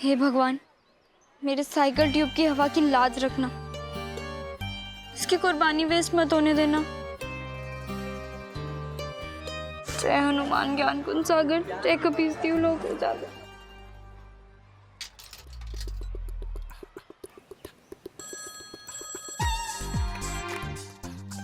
हे भगवान, मेरे cycle tube की हवा की लाज रखना, इसकी कुर्बानी वेस्ट मत होने देना। जय हनुमान ज्ञान कुंज सागर, जय कपीस तिहु लोक उजागर।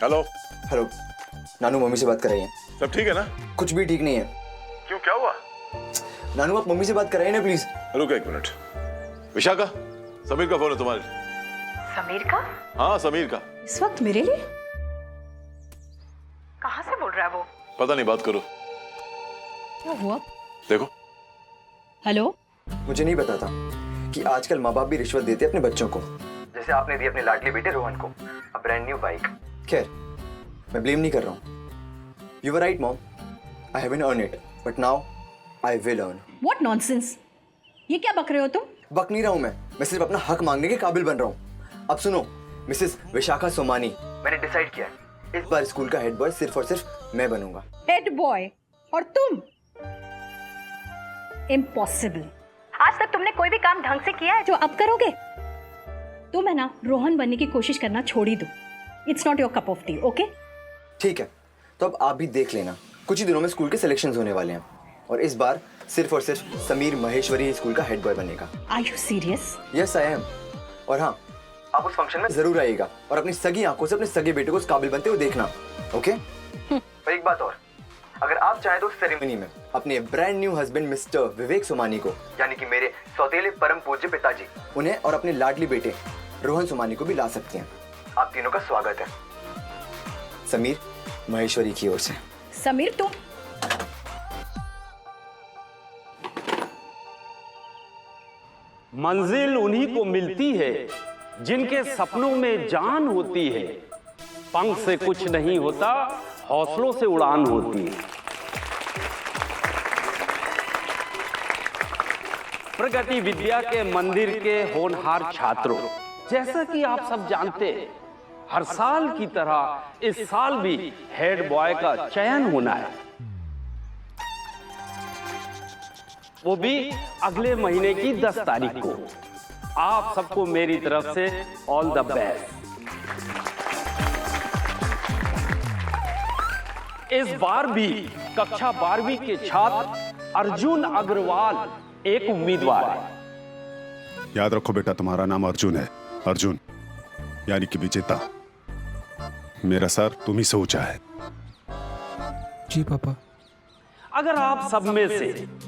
हेलो। हेलो, नानू मम्मी से बात कर रही हैं। सब ठीक है ना? कुछ भी ठीक नहीं है। क्यों, क्या हुआ? नानू आप मम्मी से बात कर रहे हैं ना प्लीज। रुको एक मिनट। विशाखा, समीर का फोन है तुम्हारे। समीर का? हाँ समीर का। इस वक्त मेरे लिए? कहाँ से बोल रहा है वो? पता नहीं, बात करो। क्या हुआ? देखो। हेलो। मुझे नहीं पता था कि आजकल माँ बाप भी रिश्वत देते अपने बच्चों को, जैसे आपने दी अपने लाडले बेटे रोहन को अ ब्रांड न्यू बाइक। खैर, मैं ब्लेम नहीं कर रहा हूँ। You were right mom, I haven't earn it but now I will earn. What nonsense, ये क्या बक रहे हो तुम? बक नहीं रहा हूँ मैं सिर्फ अपना हक मांगने के काबिल बन रहा हूँ। अब सुनो मिसेस विशाखा सोमानी, मैंने डिसाइड किया है इस बार स्कूल का हेड बॉय सिर्फ और सिर्फ मैं बनूंगा। Head boy? और तुम? इम्पॉसिबल। आज तक तुमने कोई भी काम ढंग से किया है जो अब करोगे? तुम है ना रोहन बनने की कोशिश करना छोड़ ही दो। It's not your cup of T, okay? ठीक है, तो अब आप भी देख लेना, कुछ ही दिनों में स्कूल के सिलेक्शंस होने वाले हैं और इस बार सिर्फ और सिर्फ समीर महेश्वरी स्कूल का हेड बॉय बनेगा। Are you serious? Yes I am. और हाँ, आप उस फंक्शन में जरूर आइएगा और अपनी सगी आंखों से अपने सगे बेटे को उस काबिल बनते हुए देखना, ओके? और एक बात और, अगर आप चाहें तो उस सेरेमनी में अपने ब्रांड न्यू हस्बैंड मिस्टर विवेक सोमानी को, यानी कि मेरे सौतेले परम पूज्य पिताजी, उन्हें और अपने लाडली बेटे रोहन सोमानी को भी ला सकते हैं। आप तीनों का स्वागत है समीर महेश्वरी की ओर से। समीर तुम? मंजिल उन्हीं को मिलती है जिनके सपनों में जान होती है। पंख से कुछ नहीं होता, हौसलों से उड़ान होती है। प्रगति विद्या के मंदिर के होनहार छात्रों, जैसा कि आप सब जानते हैं, हर साल की तरह इस साल भी हेड बॉय का चयन होना है, वो भी अगले महीने की 10 तारीख को। आप सबको मेरी तरफ से ऑल द बेस्ट। इस बार भी कक्षा 12वीं के छात्र अर्जुन अग्रवाल एक उम्मीदवार है। याद रखो बेटा, तुम्हारा नाम अर्जुन है। अर्जुन यानी कि विजेता। मेरा सर तुम ही से ऊंचा है। जी पापा। अगर आप सब में से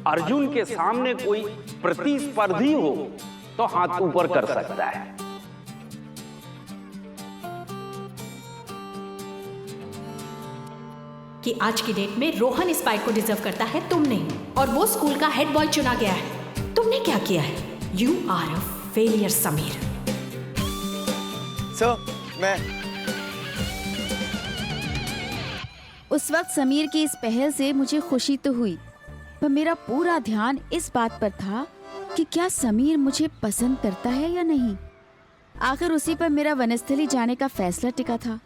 अर्जुन के सामने कोई प्रतिस्पर्धी हो तो हाथ ऊपर कर सकता है। कि आज की डेट में रोहन इस बाइक को डिजर्व करता है, तुम नहीं। और वो स्कूल का हेड बॉय चुना गया है। तुमने क्या किया है? You are a failure Sameer. Sir, मैं उस वक्त समीर की इस पहल से मुझे खुशी तो हुई, पर मेरा पूरा ध्यान इस बात पर था कि क्या समीर मुझे पसंद करता है या नहीं। आखिर उसी पर मेरा वनस्थली जाने का फैसला टिका था।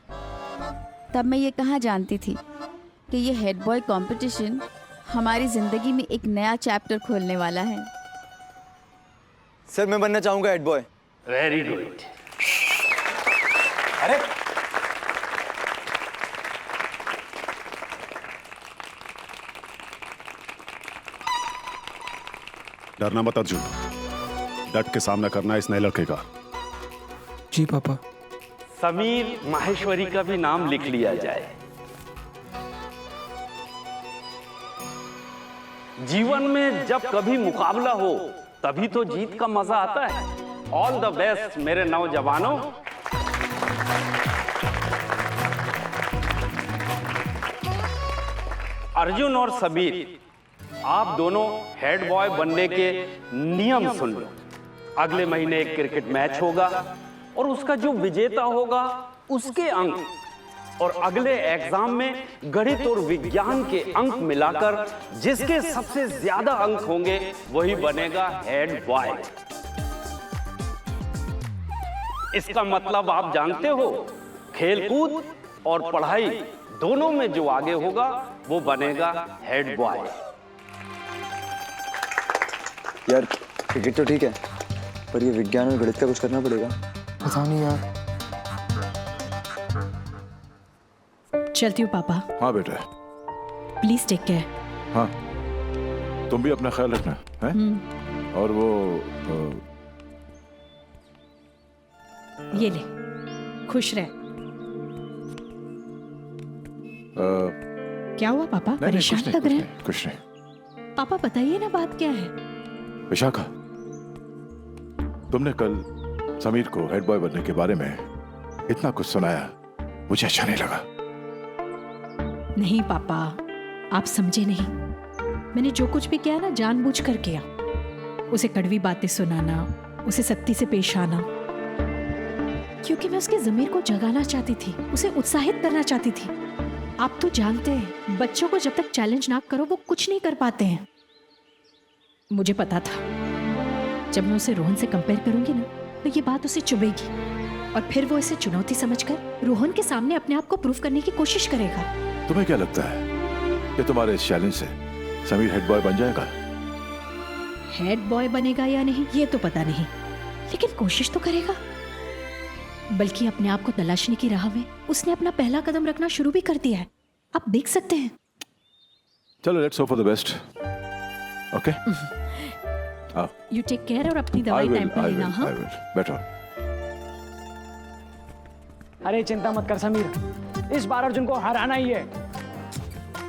तब मैं ये कहाँ जानती थी कि ये हेड बॉय कंपटीशन हमारी जिंदगी में एक नया चैप्टर खोलने वाला है। सर, मैं बनना चाहूंगा हेड बॉय। Very good. अरे डरना मत अर्जुन, डट के सामना करना इस नए लड़के का। जी पापा। समीर माहेश्वरी का भी नाम लिख लिया जाए। जीवन में जब कभी मुकाबला हो तभी तो जीत का मजा आता है। ऑल द बेस्ट मेरे नौजवानों। अर्जुन और समीर, आप दोनों हेड बॉय बनने के नियम सुन लो। अगले महीने एक क्रिकेट मैच होगा और उसका जो विजेता होगा उसके अंक और अगले एग्जाम में गणित और विज्ञान के अंक मिलाकर जिसके सबसे ज्यादा अंक होंगे वही बनेगा हेड बॉय। इसका मतलब आप जानते हो, खेलकूद और पढ़ाई दोनों में जो आगे होगा वो बनेगा हेड बॉय। यार क्रिकेट तो ठीक है, पर ये विज्ञान और गणित का कुछ करना पड़ेगा। पता नहीं यार। चलती हूँ पापा, हाँ बेटा। Please take care. हाँ, तुम भी अपना ख्याल रखना है। और वो ये ले, खुश रह। क्या हुआ पापा, परेशान लग रहे हैं? कुछ नहीं। पापा बताइए ना, बात क्या है? विशाखा, तुमने कल समीर को हेड बॉय बनने के बारे में इतना कुछ सुनाया, मुझे अच्छा नहीं लगा। नहीं पापा, आप समझे नहीं। मैंने जो कुछ भी किया ना, जानबूझकर किया। उसे कड़वी बातें सुनाना, उसे सख्ती से पेश आना, क्योंकि मैं उसके ज़मीर को जगाना चाहती थी, उसे उत्साहित करना चाहती थी। आप तो जानते हैं, बच्चों को जब तक चैलेंज ना करो वो कुछ नहीं कर पाते हैं। मुझे पता था जब मैं उसे रोहन से कंपेयर करूंगी ना, तो ये बात उसे चुभेगी और फिर वो इसे चुनौती समझकर रोहन के सामने अपने आप को प्रूव करने की कोशिश करेगा। तुम्हें क्या लगता है कि तुम्हारे इस चैलेंज से समीर हेड बॉय बन जाएगा? हेड बॉय बनेगा या नहीं ये तो पता नहीं, लेकिन कोशिश तो करेगा। बल्कि अपने आप को तलाशने की राह में उसने अपना पहला कदम रखना शुरू भी कर दिया है। आप देख सकते हैं। चलो, let's hope for the best. Okay, you take care और अपनी दवाई टाइम पर लेना। हाँ, बेटर। अरे चिंता मत कर समीर, इस बार अर्जुन को हराना ही है।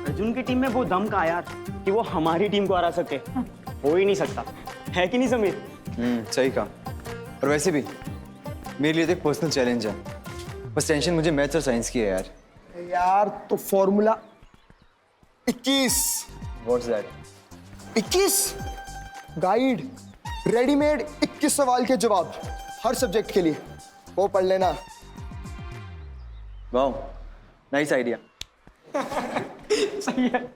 अर्जुन की टीम में वो दम का यार कि वो हमारी टीम को हरा सके, हो ही नहीं सकता, है कि नहीं समीर? सही कहा। और वैसे भी मेरे लिए तो एक पर्सनल चैलेंज है। बस टेंशन मुझे मैथ्स और साइंस की है यार। यार तो formula 21। What's that? 21 guide readymade, 21 सवाल के जवाब हर सब्जेक्ट के लिए, वो पढ़ लेना। Wow, nice idea. सही है।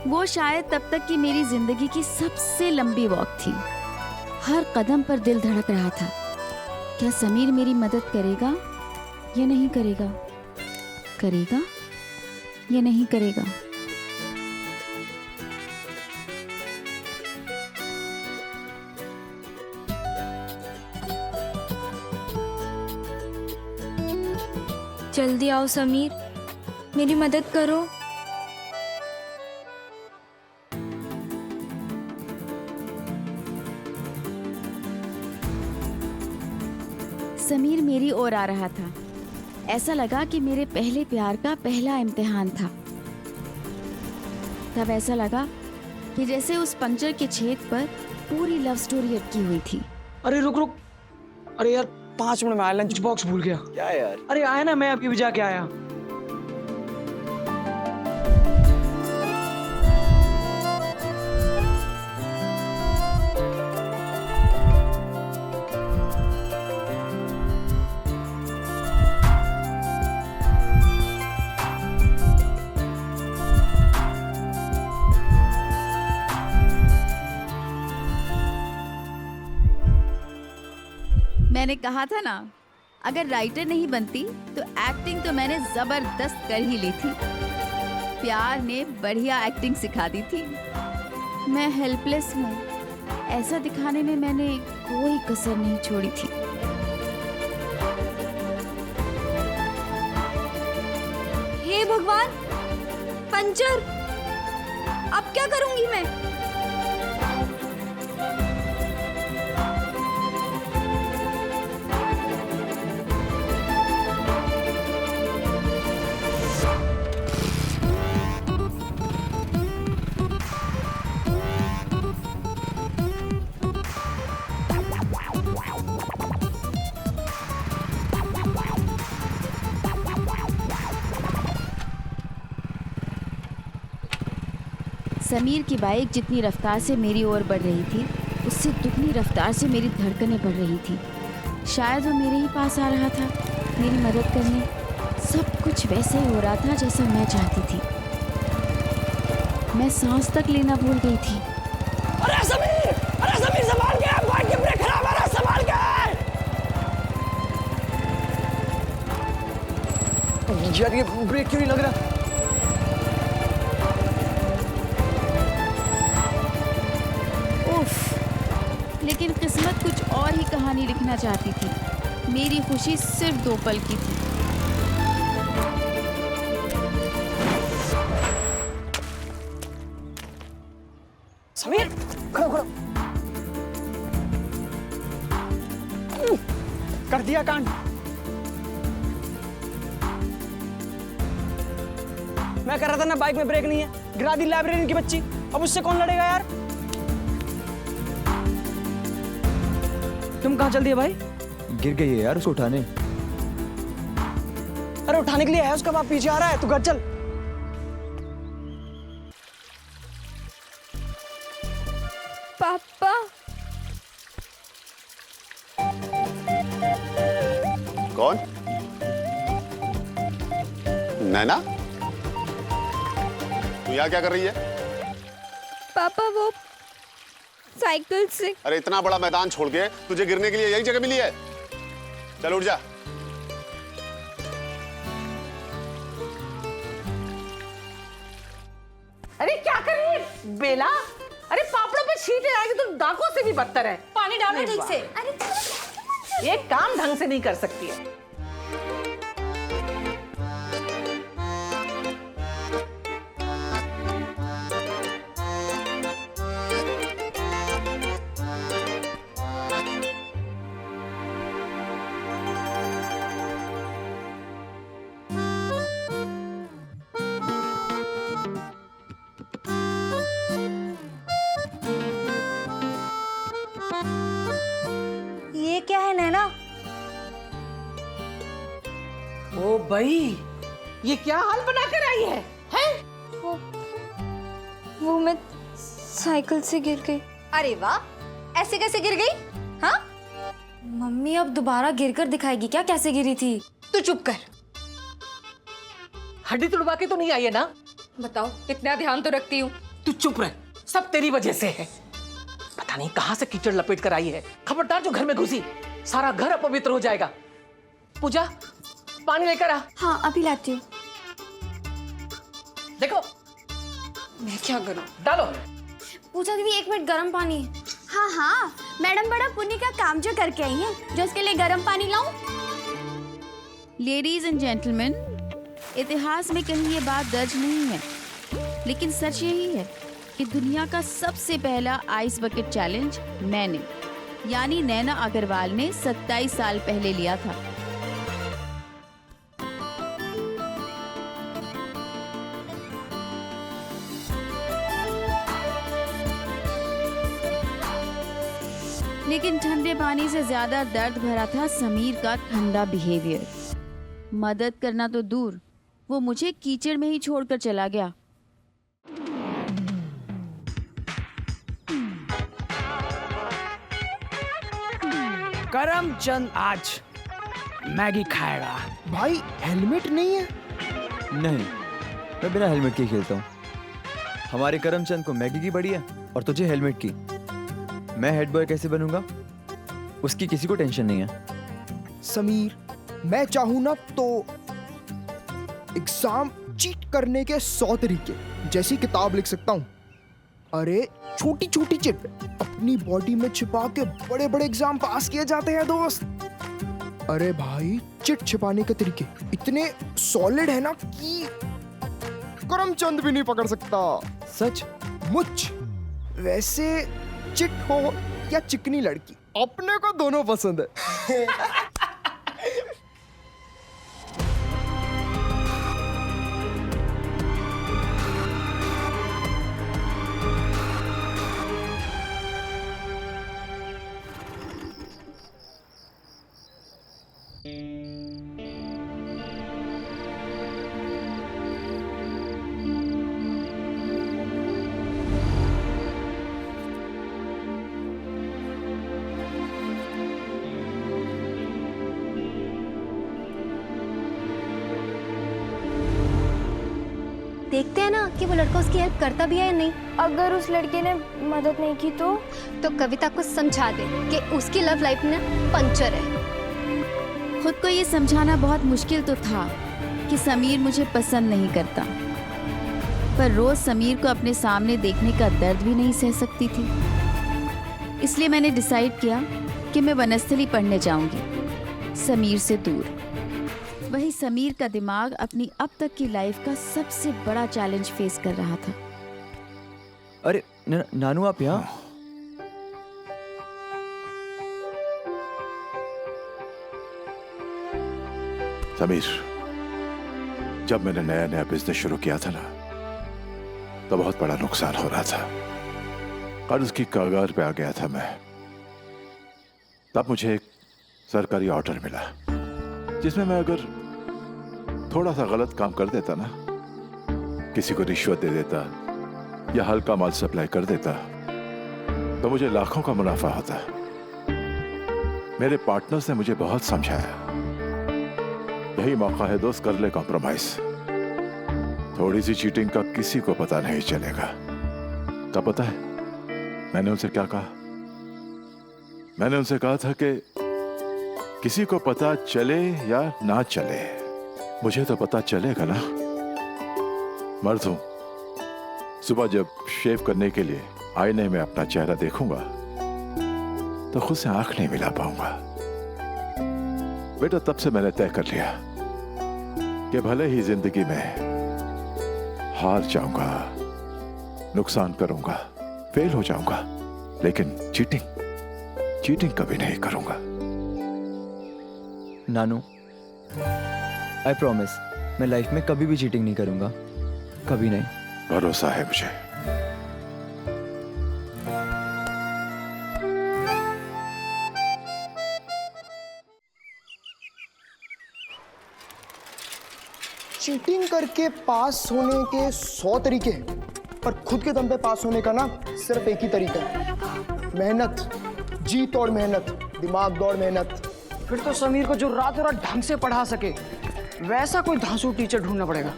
वो शायद तब तक की मेरी जिंदगी की सबसे लंबी वॉक थी। हर कदम पर दिल धड़क रहा था, क्या समीर मेरी मदद करेगा या नहीं करेगा, करेगा या नहीं करेगा। जल्दी आओ समीर, मेरी मदद करो। समीर मेरी ओर आ रहा था। ऐसा लगा कि मेरे पहले प्यार का पहला इम्तिहान था। तब ऐसा लगा कि जैसे उस पंक्चर के छेद पर पूरी लव स्टोरी अटकी हुई थी। अरे रुक रुक, अरे यार 5 मिनट में आया, लंच बॉक्स भूल गया। क्या यार? अरे आया ना, मैं अभी भी जाके आया। मैंने कहा था ना, अगर राइटर नहीं बनती तो एक्टिंग तो मैंने जबरदस्त कर ही ली थी। प्यार ने बढ़िया एक्टिंग सिखा दी थी। मैं हेल्पलेस हूँ, ऐसा दिखाने में मैंने कोई कसर नहीं छोड़ी थी। हे भगवान, पंचर! अब क्या करूंगी मैं? समीर की बाइक जितनी रफ्तार से मेरी ओर बढ़ रही थी, उससे दुगनी रफ्तार से मेरी धड़कनें बढ़ रही थी। शायद वो मेरे ही पास आ रहा था, मेरी मदद करने। सब कुछ वैसे ही हो रहा था जैसा मैं चाहती थी। मैं सांस तक लेना भूल गई थी। अरे समीर संभाल के, बाइक की ब्रेक खराब है, संभाल के। यार ये ब्रेक क्यों नहीं लग रहा? उफ, लेकिन किस्मत कुछ और ही कहानी लिखना चाहती थी। मेरी खुशी सिर्फ 2 पल की थी। समीर खड़ो खड़ो। कर दिया कांड। मैं कर रहा था ना बाइक में ब्रेक नहीं है, गिरा दी लाइब्रेरी की बच्ची। अब उससे कौन लड़ेगा यार? तुम कहाँ चल दिए भाई? गिर गई है यार, उसको उठाने। अरे उठाने के लिए है, उसका बाप पीछे आ रहा है, तू घर चल। पापा कौन? नैना, तू यहाँ क्या कर रही है? पापा वो साइकिल से। अरे इतना बड़ा मैदान छोड़ के तुझे गिरने के लिए यही जगह मिली है? चल उठ जा। अरे क्या कर रही है बेला? अरे पापड़ों पे छींटे आएगी तो डाकों से भी बदतर है। पानी डालो ठीक से। ये काम ढंग से नहीं कर सकती है। ये क्या है नैना? ओ भाई, ये क्या हाल बना कर आई है? हैं? वो मैं साइकिल से गिर गई। अरे वाह, ऐसे कैसे गिर गई? हाँ? मम्मी अब दोबारा गिरकर दिखाएगी क्या कैसे गिरी थी? तू चुप कर। हड्डी तुड़वा के तो नहीं आई है ना? बताओ, इतना ध्यान तो रखती हूँ। तू चुप रह, सब तेरी वजह से है। पता नहीं कहां से कीचड़ लपेट कर आई है। खबरदार जो घर में घुसी, सारा घर अपवित्र हो जाएगा। पूजा, पानी लेकर आ। हाँ अभी लाती हूँ। देखो मैं क्या करूँ? डालो। पूजा दीदी 1 मिनट गर्म पानी। हाँ हाँ, मैडम बड़ा पुण्य का काम जो करके आई हैं, जो उसके लिए गर्म पानी लाऊं? लेडीज एंड जेंटलमैन, इतिहास में कहीं ये बात दर्ज नहीं है, लेकिन सच यही है कि दुनिया का सबसे पहला आइस बकेट चैलेंज मैंने, यानी नैना अग्रवाल ने 27 साल पहले लिया था। लेकिन ठंडे पानी से ज्यादा दर्द भरा था समीर का ठंडा बिहेवियर। मदद करना तो दूर, वो मुझे कीचड़ में ही छोड़कर चला गया। करमचंद आज मैगी खाएगा। भाई हेलमेट नहीं है? नहीं, मैं बिना हेलमेट के खेलता हूँ। हमारे करमचंद को मैगी की बड़ी है और तुझे हेलमेट की। मैं हेड बॉय कैसे बनूंगा? उसकी किसी को टेंशन नहीं है। समीर, मैं चाहूँ ना तो एग्जाम चीट करने के 100 तरीके जैसी किताब लिख सकता हूँ। अरे छोटी छोटी चिट अपनी बॉडी में छिपा के बड़े बड़े एग्जाम पास किए जाते हैं दोस्त। अरे भाई, चिट छिपाने के तरीके इतने सॉलिड है ना कि करमचंद भी नहीं पकड़ सकता। सच? मुझ वैसे चिट हो या चिकनी लड़की, अपने को दोनों पसंद है। देखते हैं ना कि वो लड़का उसकी हेल्प करता भी है या नहीं। अगर उस लड़के ने मदद नहीं की तो कविता को समझा दे कि उसकी लव लाइफ में पंचर है। खुद को ये समझाना बहुत मुश्किल तो था, कि समीर मुझे पसंद नहीं करता, पर रोज समीर को अपने सामने देखने का दर्द भी नहीं सह सकती थी। इसलिए मैंने डिसाइड किया कि मैं वनस्थली पढ़ने जाऊंगी, समीर से दूर। वही समीर का दिमाग अपनी अब तक की लाइफ का सबसे बड़ा चैलेंज फेस कर रहा था। अरे नानू, आप यहाँ? समीर, जब मैंने नया नया बिजनेस शुरू किया था ना, तो बहुत बड़ा नुकसान हो रहा था। कर्ज की कगार पे आ गया था मैं। तब मुझे एक सरकारी ऑर्डर मिला, जिसमें मैं अगर थोड़ा सा गलत काम कर देता ना, किसी को रिश्वत दे देता या हल्का माल सप्लाई कर देता, तो मुझे लाखों का मुनाफा होता। मेरे पार्टनर्स ने मुझे बहुत समझाया, यही मौका है दोस्त, कर ले कॉम्प्रोमाइज। थोड़ी सी चीटिंग का किसी को पता नहीं चलेगा। क्या पता है मैंने उनसे क्या कहा? मैंने उनसे कहा था कि किसी को पता चले या ना चले, मुझे तो पता चलेगा ना। मर्द हूं, सुबह जब शेव करने के लिए आईने में अपना चेहरा देखूंगा तो खुद से आंख नहीं मिला पाऊंगा। बेटा, तब से मैंने तय कर लिया कि भले ही जिंदगी में हार जाऊंगा, नुकसान करूंगा, फेल हो जाऊंगा, लेकिन चीटिंग कभी नहीं करूंगा। नानू, आई प्रॉमिस, मैं लाइफ में कभी भी चीटिंग नहीं करूंगा, कभी नहीं। भरोसा है मुझे। चीटिंग करके पास होने के 100 तरीके हैं, पर खुद के दम पे पास होने का ना सिर्फ एक ही तरीका है, मेहनत, जी तोड़ मेहनत, दिमाग दौड़ मेहनत। फिर तो समीर को जो रातों रात ढंग से पढ़ा सके वैसा कोई धांसू टीचर ढूंढना पड़ेगा।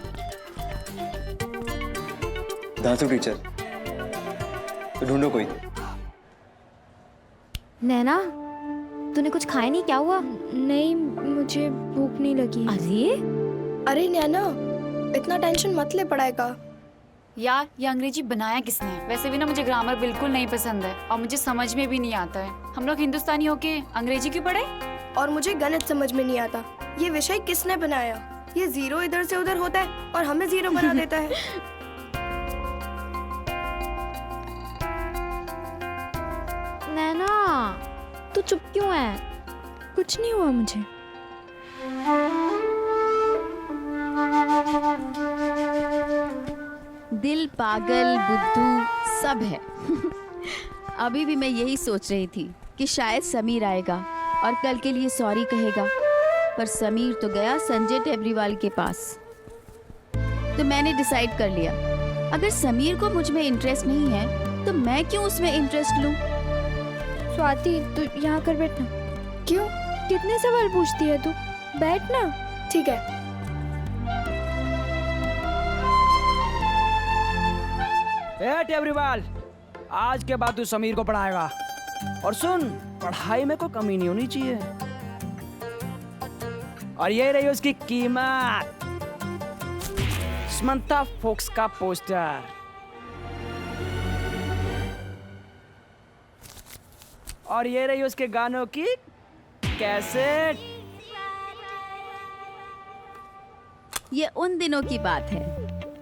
धांसू टीचर तो ढूंढो कोई। नैना, तूने कुछ खाया नहीं? क्या हुआ? नहीं, मुझे भूख नहीं लगी। अरे नैना, इतना टेंशन मत ले पढ़ाई का। यार, ये अंग्रेजी बनाया किसने? वैसे भी ना मुझे ग्रामर बिल्कुल नहीं पसंद है और मुझे समझ में भी नहीं आता है। हम लोग हिंदुस्तानी होके अंग्रेजी क्यों पढ़े? और मुझे गणित समझ में नहीं आता। ये विषय किसने बनाया? ये जीरो इधर से उधर होता है और हमें जीरो बना देता है। नैना, तू चुप क्यों है? कुछ नहीं हुआ मुझे। दिल पागल बुद्धू सब है। अभी भी मैं यही सोच रही थी कि शायद समीर आएगा और कल के लिए सॉरी कहेगा, पर समीर तो गया संजय टेबरीवाल के पास। तो मैंने डिसाइड कर लिया, अगर समीर को मुझ में इंटरेस्ट नहीं है तो मैं क्यों उसमें इंटरेस्ट लूं? स्वाति, तू यहाँ कर बैठना। क्यों? कितने सवाल पूछती है तू? बैठना। ठीक है। टेबरीवाल, आज के बाद तू समीर को पढ़ाएगा। और सुन, पढ़ाई में कोई कमी नहीं होनी चाहिए। और ये रही उसकी कीमत, समंथा फोक्स का पोस्टर। और ये रही उसके गानों की कैसेट। ये उन दिनों की बात है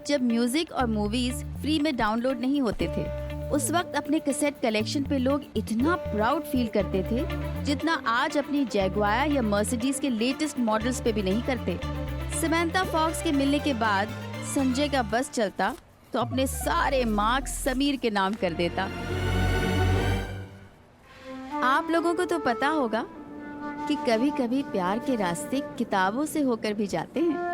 जब म्यूजिक और मूवीज फ्री में डाउनलोड नहीं होते थे। उस वक्त अपने कैसेट कलेक्शन पे लोग इतना प्राउड फील करते थे जितना आज अपनी जैगुआर या मर्सिडीज के लेटेस्ट मॉडल्स पे भी नहीं करते। समंथा फॉक्स के मिलने के बाद संजय का बस चलता तो अपने सारे मार्क्स समीर के नाम कर देता। आप लोगों को तो पता होगा कि कभी कभी प्यार के रास्ते किताबों से होकर भी जाते हैं।